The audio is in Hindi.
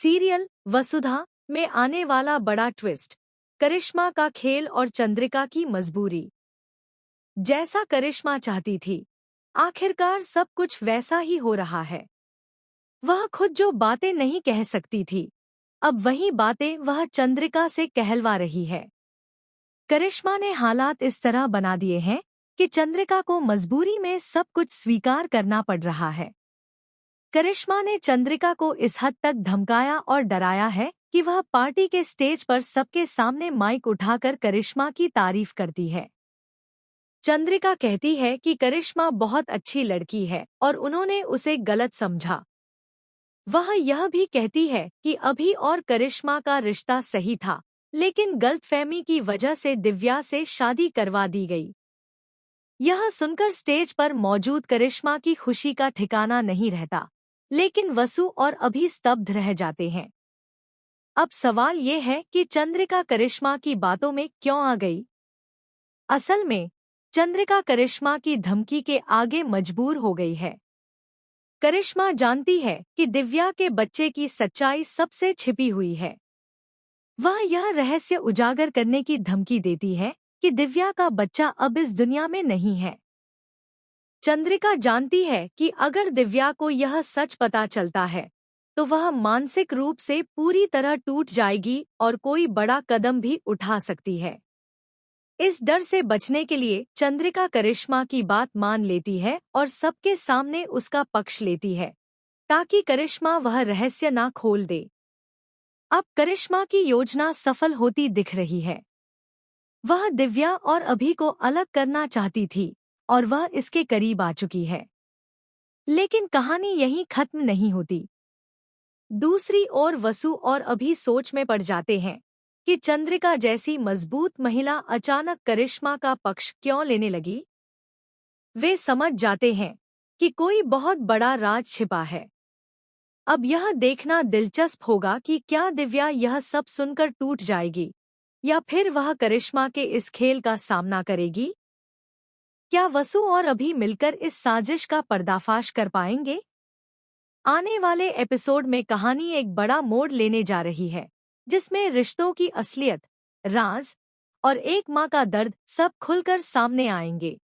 सीरियल वसुधा में आने वाला बड़ा ट्विस्ट, करिश्मा का खेल और चंद्रिका की मजबूरी। जैसा करिश्मा चाहती थी, आखिरकार सब कुछ वैसा ही हो रहा है। वह खुद जो बातें नहीं कह सकती थी, अब वही बातें वह चंद्रिका से कहलवा रही है। करिश्मा ने हालात इस तरह बना दिए हैं कि चंद्रिका को मजबूरी में सब कुछ स्वीकार करना पड़ रहा है। करिश्मा ने चंद्रिका को इस हद तक धमकाया और डराया है कि वह पार्टी के स्टेज पर सबके सामने माइक उठाकर करिश्मा की तारीफ करती है। चंद्रिका कहती है कि करिश्मा बहुत अच्छी लड़की है और उन्होंने उसे गलत समझा। वह यह भी कहती है कि अभी और करिश्मा का रिश्ता सही था, लेकिन गलतफहमी की वजह से दिव्या से शादी करवा दी गई। यह सुनकर स्टेज पर मौजूद करिश्मा की खुशी का ठिकाना नहीं रहता, लेकिन वसु और अभी स्तब्ध रह जाते हैं। अब सवाल ये है कि चंद्रिका करिश्मा की बातों में क्यों आ गई? असल में चंद्रिका करिश्मा की धमकी के आगे मजबूर हो गई है। करिश्मा जानती है कि दिव्या के बच्चे की सच्चाई सबसे छिपी हुई है। वह यह रहस्य उजागर करने की धमकी देती है कि दिव्या का बच्चा अब इस दुनिया में नहीं है। चंद्रिका जानती है कि अगर दिव्या को यह सच पता चलता है, तो वह मानसिक रूप से पूरी तरह टूट जाएगी और कोई बड़ा कदम भी उठा सकती है। इस डर से बचने के लिए चंद्रिका करिश्मा की बात मान लेती है और सबके सामने उसका पक्ष लेती है, ताकि करिश्मा वह रहस्य ना खोल दे। अब करिश्मा की योजना सफल होती दिख रही है। वह दिव्या और अभी को अलग करना चाहती थी और वह इसके करीब आ चुकी है। लेकिन कहानी यहीं खत्म नहीं होती। दूसरी ओर वसु और अभी सोच में पड़ जाते हैं कि चंद्रिका जैसी मजबूत महिला अचानक करिश्मा का पक्ष क्यों लेने लगी। वे समझ जाते हैं कि कोई बहुत बड़ा राज छिपा है। अब यह देखना दिलचस्प होगा कि क्या दिव्या यह सब सुनकर टूट जाएगी या फिर वह करिश्मा के इस खेल का सामना करेगी। क्या वसु और अभी मिलकर इस साजिश का पर्दाफाश कर पाएंगे? आने वाले एपिसोड में कहानी एक बड़ा मोड़ लेने जा रही है, जिसमें रिश्तों की असलियत, राज और एक माँ का दर्द सब खुलकर सामने आएंगे।